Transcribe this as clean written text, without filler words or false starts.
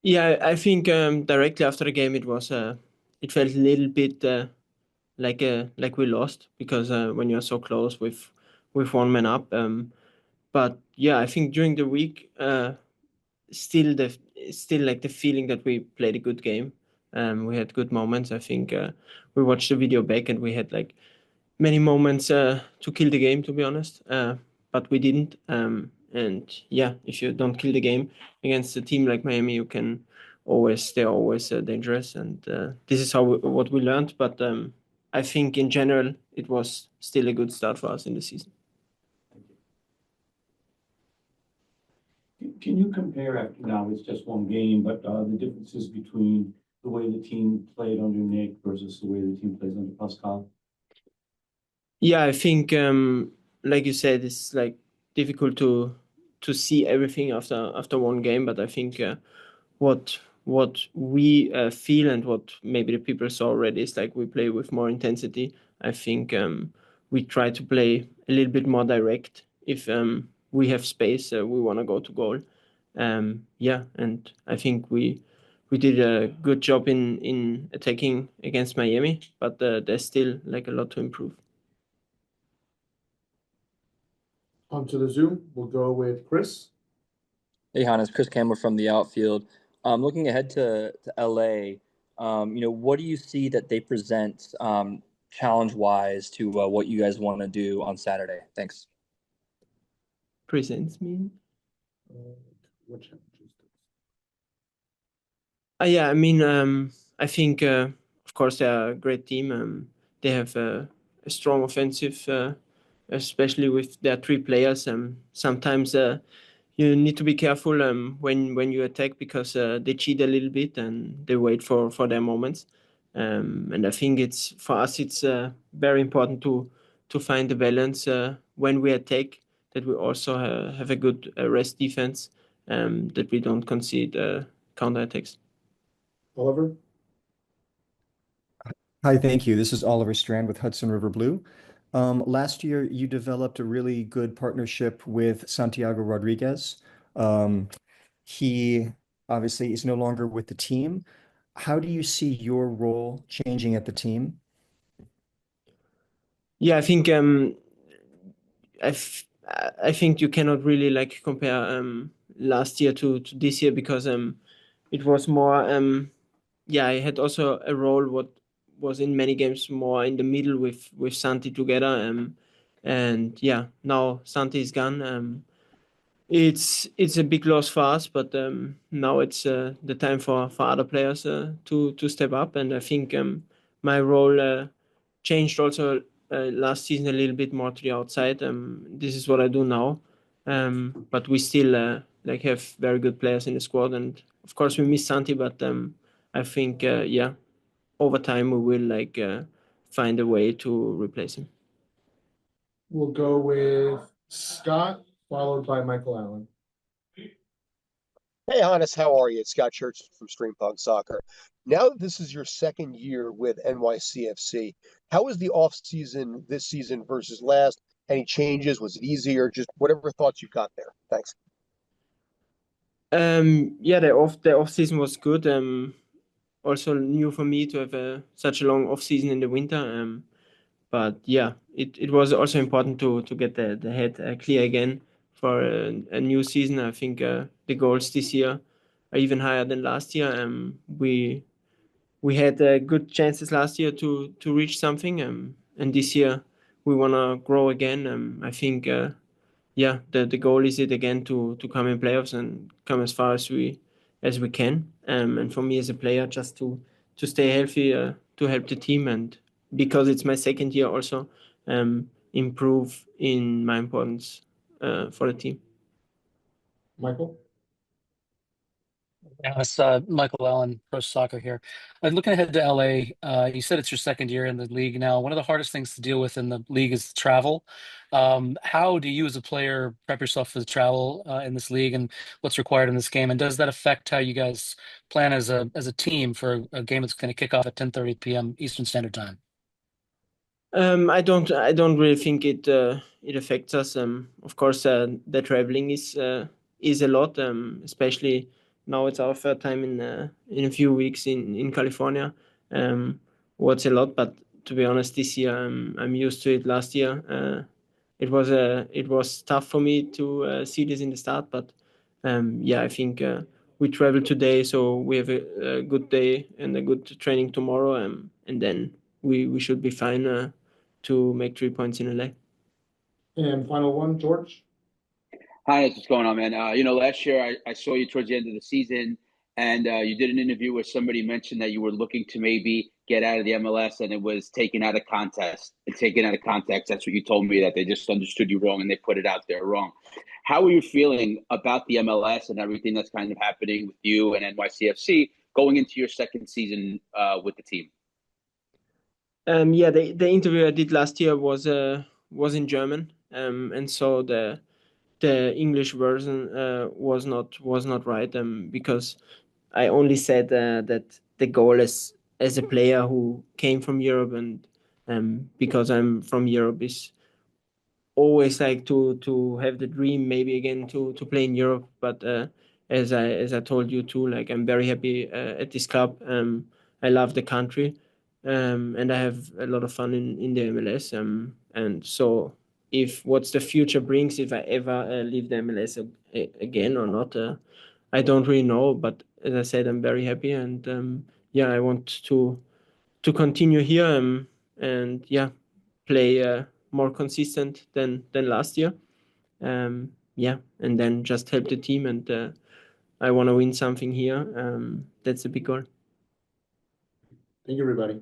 Yeah, I think directly after the game, it felt a little bit like we lost because when you're so close with one man up. But yeah, I think during the week, still the still like the feeling that we played a good game. We had good moments. I think we watched the video back and we had like many moments to kill the game, to be honest. But we didn't. And yeah, if you don't kill the game against a team like Miami, you can always they're always dangerous. And this is what we learned. But I think in general, it was still a good start for us in the season. Can you compare after now it's just one game, but the differences between the way the team played under Nick versus the way the team plays under Pascal? Yeah, I think like you said, it's like difficult to see everything after one game. But I think what we feel and what maybe the people saw already is like we play with more intensity. I think we try to play a little bit more direct. If we have space, we want to go to goal. Yeah, and I think we did a good job in attacking against Miami, but there's still like a lot to improve. Onto the Zoom, we'll go with Chris. Hey, Hannes, Chris Campbell from the outfield. Looking ahead to LA, what do you see that they present challenge-wise to what you guys want to do on Saturday? Thanks. Presents me. What challenges? Yeah, I mean, I think, of course, they're a great team. They have a strong offensive, especially with their three players. Sometimes you need to be careful when you attack because they cheat a little bit and they wait for their moments. And I think it's for us, it's very important to find the balance when we attack, that we also have a good rest defense, that we don't concede counterattacks. Oliver? Hi, thank you. This is Oliver Strand with Hudson River Blue. Last year, you developed a really good partnership with Santiago Rodriguez. Um, he obviously is no longer with the team. How do you see your role changing at the team? Yeah, I think you cannot really like compare last year to this year because it was more yeah, I had also a role what was in many games more in the middle with Santi together, and yeah, now Santi is gone. It's a big loss for us, but now it's the time for other players to step up, and I think my role changed also last season a little bit more to the outside. This is what I do now, but we still like have very good players in the squad, and of course we miss Santi, but I think yeah, over time we will like find a way to replace him. We'll go with Scott, followed by Michael Allen. Hey, Hannes, how are you? It's Scott Church from Stream Punk Soccer. Now that this is your second year with NYCFC, how was the off season this season versus last? Any changes? Was it easier? Just whatever thoughts you've got there. Thanks. Yeah, the off season was good. Also new for me to have such a long off season in the winter. But yeah, it was also important to get the head clear again for a new season. I think the goals this year are even higher than last year. We had good chances last year to reach something, and this year we wanna grow again. I think yeah, the goal is it again to come in playoffs and come as far as we can. And for me as a player, just to stay healthy, to help the team, and because it's my second year also, improve in my importance for the team. Michael? Yeah, it's Michael Allen, Pro Soccer here. Looking ahead to LA, you said it's your second year in the league now. One of the hardest things to deal with in the league is travel. How do you, as a player, prep yourself for the travel in this league, and what's required in this game? And does that affect how you guys plan as a team for a game that's going to kick off at 10:30 p.m. Eastern Standard Time? I don't really think it affects us. Of course, the traveling is a lot, especially now it's our third time in a few weeks in California. What's a lot, but to be honest, this year I'm used to it. Last year, it was tough for me to see this in the start, but yeah, I think we travel today, so we have a good day and a good training tomorrow, and then we should be fine to make 3 points in LA. And final one, George. Hi, what's going on, man? Last year I saw you towards the end of the season, and you did an interview where somebody mentioned that you were looking to maybe get out of the MLS, and it was taken out of context. Taken out of context. That's what you told me, that they just understood you wrong and they put it out there wrong. How are you feeling about the MLS and everything that's kind of happening with you and NYCFC going into your second season with the team? Yeah, the interview I did last year was in German, and so the English version was not right, because I only said that the goal as a player who came from Europe, and because I'm from Europe, is always like to have the dream maybe again to play in Europe. But as I told you too, like I'm very happy at this club. I love the country, and I have a lot of fun in the MLS. And so if what's the future brings, if I ever leave the MLS again or not, I don't really know. But as I said, I'm very happy, and yeah, I want to continue here, and yeah, play more consistent than last year. Yeah, and then just help the team, and I want to win something here. That's a big goal. Thank you, everybody.